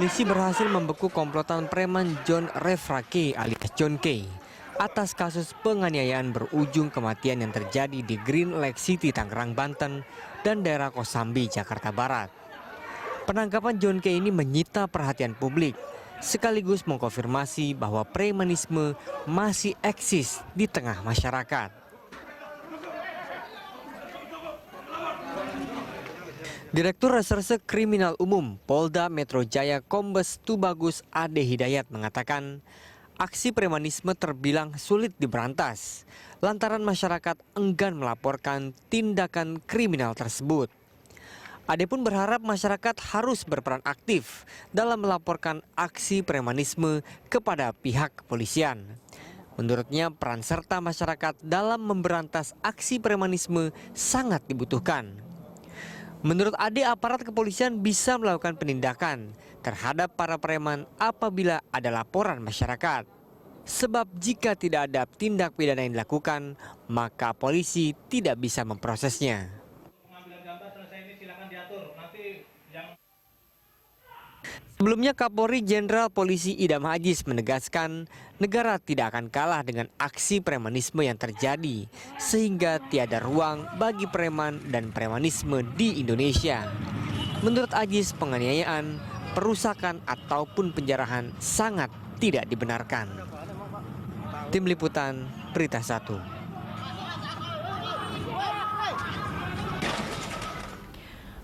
Polisi berhasil membekuk komplotan preman John Refrake alias John K. atas kasus penganiayaan berujung kematian yang terjadi di Green Lake City, Tangerang, Banten dan daerah Kosambi, Jakarta Barat. Penangkapan John K ini menyita perhatian publik, sekaligus mengkonfirmasi bahwa premanisme masih eksis di tengah masyarakat. Direktur Reserse Kriminal Umum Polda Metro Jaya Kombes Tubagus Ade Hidayat mengatakan, aksi premanisme terbilang sulit diberantas lantaran masyarakat enggan melaporkan tindakan kriminal tersebut. Ade pun berharap masyarakat harus berperan aktif dalam melaporkan aksi premanisme kepada pihak kepolisian. Menurutnya, peran serta masyarakat dalam memberantas aksi premanisme sangat dibutuhkan. Menurut Ade, aparat kepolisian bisa melakukan penindakan terhadap para preman apabila ada laporan masyarakat. Sebab jika tidak ada tindak pidana yang dilakukan, maka polisi tidak bisa memprosesnya. Sebelumnya, Kapolri Jenderal Polisi Idam Aziz menegaskan negara tidak akan kalah dengan aksi premanisme yang terjadi, sehingga tiada ruang bagi preman dan premanisme di Indonesia. Menurut Aziz, penganiayaan, perusakan ataupun penjarahan sangat tidak dibenarkan. Tim Liputan, Berita 1.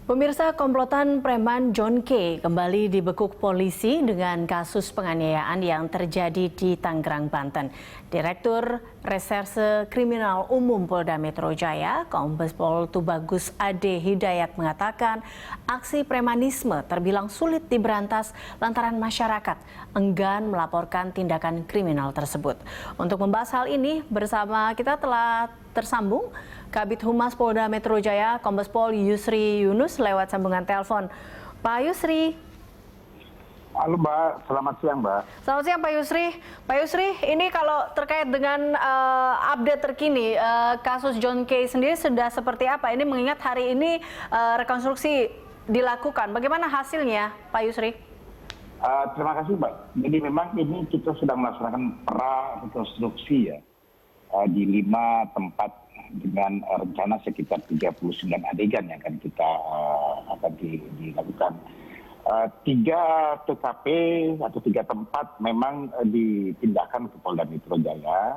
Pemirsa, komplotan preman John K kembali dibekuk polisi dengan kasus penganiayaan yang terjadi di Tangerang, Banten. Direktur Reserse Kriminal Umum Polda Metro Jaya, Kombes Pol Tubagus Ade Hidayat mengatakan aksi premanisme terbilang sulit diberantas lantaran masyarakat enggan melaporkan tindakan kriminal tersebut. Untuk membahas hal ini bersama kita telah tersambung Kabid Humas Polda Metro Jaya, Kombes Pol Yusri Yunus lewat sambungan telepon. Pak Yusri. Halo Mbak, selamat siang Mbak. Selamat siang Pak Yusri. Pak Yusri, ini kalau terkait dengan update terkini, kasus John K sendiri sudah seperti apa? Ini mengingat hari ini rekonstruksi dilakukan. Bagaimana hasilnya Pak Yusri? Terima kasih Mbak. Jadi memang ini kita sedang melaksanakan pra-rekonstruksi ya. Di 5 tempat dengan rencana sekitar 39 adegan yang akan kita dilakukan. 3 TKP atau 3 tempat memang dipindahkan ke Polda Metro Jaya.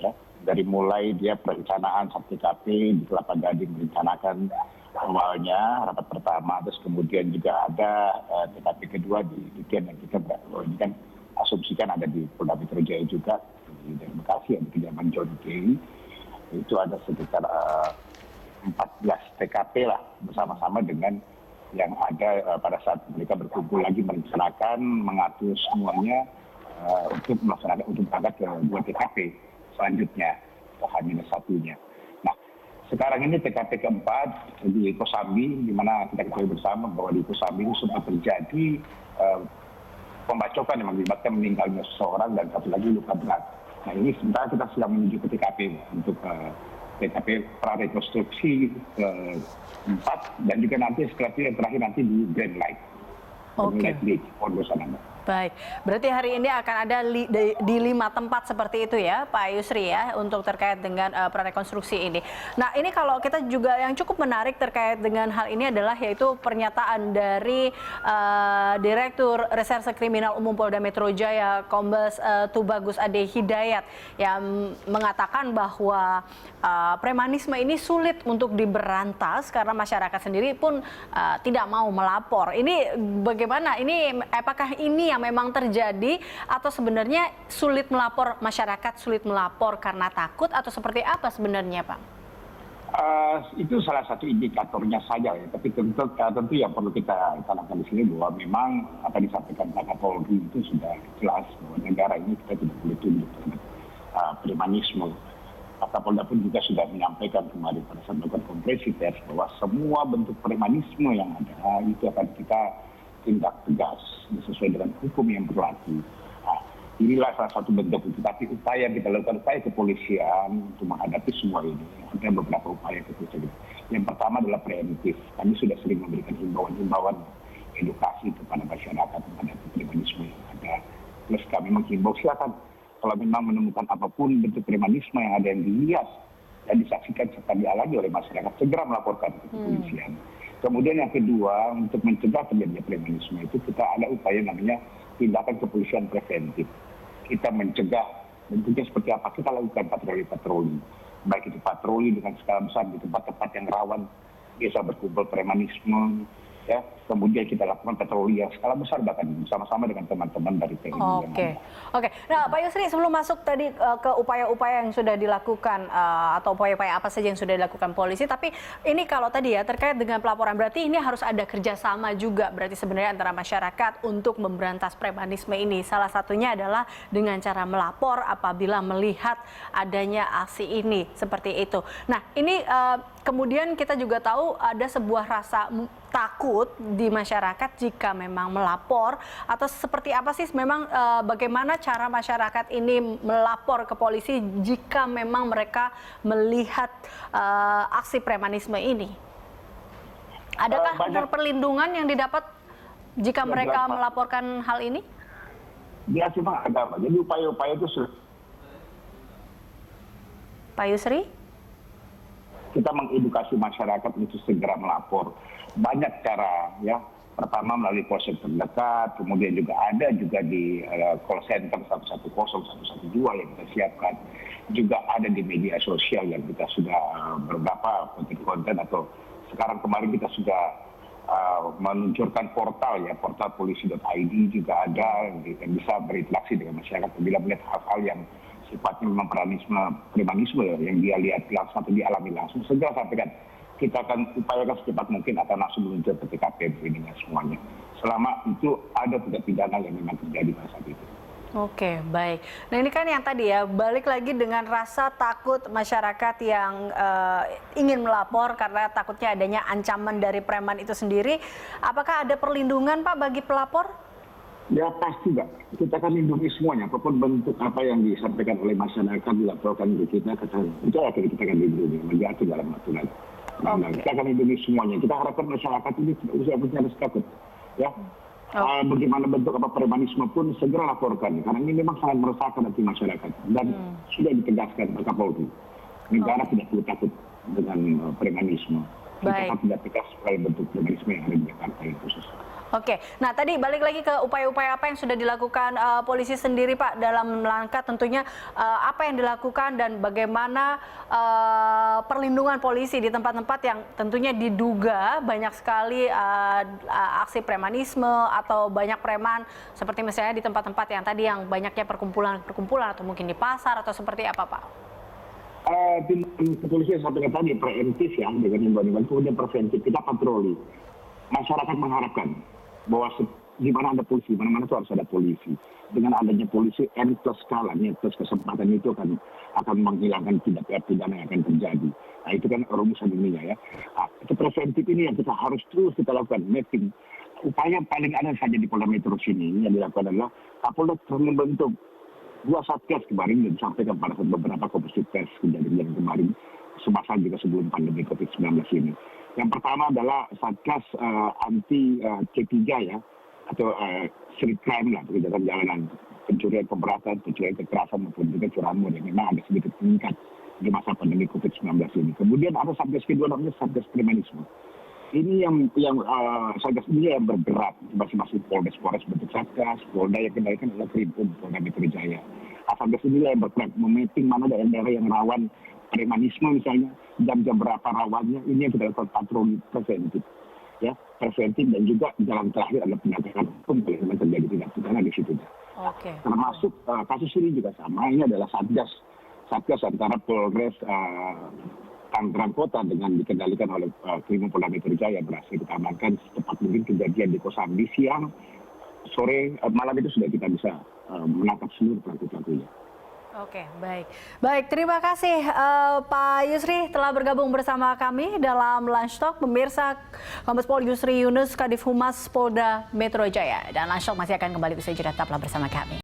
Ya. Dari mulai dia perencanaan 1 TKP di Kelapa Gading merencanakan awalnya rapat pertama, terus kemudian juga ada TKP kedua di Duken yang kita ini kan asumsikan ada di Polda Metro Jaya juga. Di Bekasi, di kediaman John K. Itu ada sekitar 14 TKP lah bersama-sama dengan yang ada pada saat mereka berkumpul lagi merencanakan, mengatur semuanya untuk melaksanakan untuk berangkat ke 2 TKP selanjutnya, hanya satunya. Nah, sekarang ini TKP keempat di Kosambi, di mana kita ketahui bersama bahwa di Kosambi itu sempat terjadi pembacokan yang mengakibatkan meninggalnya seseorang dan satu lagi luka berat. Nah, ini sementara kita sedang menuju ke TKP untuk TKP prarekonstruksi keempat dan juga nanti setelah itu yang terakhir nanti di Grand Lake. Oke. Baik, berarti hari ini akan ada di 5 tempat seperti itu ya Pak Yusri ya untuk terkait dengan prarekonstruksi ini. Nah, ini kalau kita juga yang cukup menarik terkait dengan hal ini adalah yaitu pernyataan dari Direktur Reserse Kriminal Umum Polda Metro Jaya Kombes Tubagus Ade Hidayat yang mengatakan bahwa premanisme ini sulit untuk diberantas karena masyarakat sendiri pun tidak mau melapor. Ini bagaimana? Ini apakah ini yang memang terjadi atau sebenarnya sulit melapor, masyarakat sulit melapor karena takut atau seperti apa sebenarnya Pak? Itu salah satu indikatornya saja ya, tapi tentu yang perlu kita tanamkan di sini bahwa memang apa disampaikan Pak Kapolri itu sudah jelas bahwa negara ini kita tidak boleh tunduk terhadap premanisme. Pak Kapolda pun juga sudah menyampaikan kemarin pada saat melakukan konferensi pers bahwa semua bentuk premanisme yang ada itu akan kita tindak tegas sesuai dengan hukum yang berlaku. Nah, inilah salah satu bentuk itu. Tapi upaya yang kita lakukan, upaya kepolisian untuk menghadapi semua ini, ada beberapa upaya kepolisian. Yang pertama adalah preemptif. Kami sudah sering memberikan himbauan-himbauan, edukasi kepada masyarakat mengenai premanisme yang ada. Plus kami menghimbau silakan kalau memang menemukan apapun bentuk premanisme yang ada yang dilihat dan disaksikan serta dialami oleh masyarakat, segera melaporkan ke kepolisian. Kemudian yang kedua, untuk mencegah terjadinya premanisme itu kita ada upaya namanya tindakan kepolisian preventif. Kita mencegah, bentuknya seperti apa? Kita lakukan patroli-patroli. Baik itu patroli dengan skala besar di tempat-tempat yang rawan biasa berkumpul premanisme, ya. Kemudian kita lakukan patroli yang skala besar bahkan bersama-sama dengan teman-teman dari TNI. Oke. Nah, Pak Yusri, sebelum masuk tadi ke upaya-upaya yang sudah dilakukan atau upaya-upaya apa saja yang sudah dilakukan polisi, tapi ini kalau tadi ya terkait dengan pelaporan, berarti ini harus ada kerjasama juga berarti sebenarnya antara masyarakat untuk memberantas premanisme ini. Salah satunya adalah dengan cara melapor apabila melihat adanya aksi ini seperti itu. Nah, ini kemudian kita juga tahu ada sebuah rasa takut di masyarakat jika memang melapor, atau seperti apa sih memang bagaimana cara masyarakat ini melapor ke polisi jika memang mereka melihat aksi premanisme ini? Adakah perlindungan yang didapat jika mereka melaporkan hal ini? Ya, cuma ada. Jadi upaya-upaya itu Pak Yusri? Kita mengedukasi masyarakat untuk segera melapor. Banyak cara, ya. Pertama melalui polsek terdekat, kemudian juga ada juga di call center 110, 112 yang kita siapkan. Juga ada di media sosial yang kita sudah beberapa konten atau sekarang kemarin kita sudah meluncurkan portal ya, portal polisi.id juga ada yang bisa berinteraksi dengan masyarakat apabila melihat hal-hal yang sifatnya memang premanisme yang dia lihat langsung atau dialami langsung, segera sampaikan. Kita akan upayakan secepat mungkin akan langsung meluncur ke TKP dengan semuanya. Selama itu ada tindak pidana yang memang terjadi pada saat itu. Oke, baik. Nah ini kan yang tadi ya, balik lagi dengan rasa takut masyarakat yang ingin melapor karena takutnya adanya ancaman dari preman itu sendiri. Apakah ada perlindungan Pak bagi pelapor? Ya pasti Pak, kita akan lindungi semuanya, apapun bentuk apa yang disampaikan oleh masyarakat dilaporkan ke kita akan lindungi, menjadi dalam aturan. Kita akan lindungi semuanya. Kita harapkan masyarakat ini tidak usah punya rasa takut, ya. Bagaimana bentuk apa premanisme pun segera laporkan, karena ini memang sangat meresahkan hati masyarakat dan sudah ditegaskan Pak Kapolri. Negara tidak perlu takut dengan premanisme. Kita tidak tegas sekali bentuk premanisme yang ada di Jakarta ini khusus. Oke, nah tadi balik lagi ke upaya-upaya apa yang sudah dilakukan polisi sendiri Pak dalam langkah tentunya apa yang dilakukan dan bagaimana perlindungan polisi di tempat-tempat yang tentunya diduga banyak sekali aksi premanisme atau banyak preman seperti misalnya di tempat-tempat yang tadi yang banyaknya perkumpulan atau mungkin di pasar atau seperti apa Pak? Tim kepolisian sampaikan tadi preventif ya dengan himbauan kemudian preventif kita patroli. Masyarakat mengharapkan bahwa di mana ada polisi, mana-mana itu harus ada polisi. Dengan adanya polisi, N plus skala, plus kesempatan itu akan menghilangkan tindak pidana yang akan terjadi. Nah itu kan rumusan ininya ya. Itu preventif ini yang kita harus terus kita lakukan, mapping. Upaya paling ada saja di Polda Metro sini yang dilakukan adalah Kapolda membentuk 2 satgas kemarin yang disampaikan pada beberapa konferensi pers kejadian kemarin semasa juga sebelum pandemi COVID-19 ini. Yang pertama adalah Satgas anti C3 ya, atau street crime lah, kejahatan jalanan, pencurian pemberatan, pencurian kekerasan maupun juga curanmor yang memang ada sedikit meningkat di masa pandemi COVID-19 ini. Kemudian ada Satgas kedua namanya Satgas premanisme. Ini yang Satgas ini yang bergerak masing-masing Polres bentuk Satgas, Polda yang kendalikan adalah Krimpum, Polda Metro Jaya. Satgas inilah yang bergerak memapping mana daerah-daerah yang rawan premanisme misalnya, jam-jam berapa rawannya, ini yang kita lakukan patroli preventif. Ya, preventif dan juga jalan terakhir adalah penegakan hukum kalau memang terjadi tindak pidana di situ. Termasuk kasus ini juga sama, ini adalah Satgas antara Polres Tangerang Kota dengan dikendalikan oleh Krimpum Polda Metro Jaya berhasil kita amankan secepat mungkin kejadian di Kosambi siang, sore, malam itu sudah kita bisa menangkap seluruh pelaku-pelakunya. Oke, baik. Terima kasih Pak Yusri telah bergabung bersama kami dalam Lunch Talk. Pemirsa, Kombes Pol Yusri Yunus, Kadif Humas Polda Metro Jaya. Dan Lunch Talk masih akan kembali usai jeda, tetaplah bersama kami.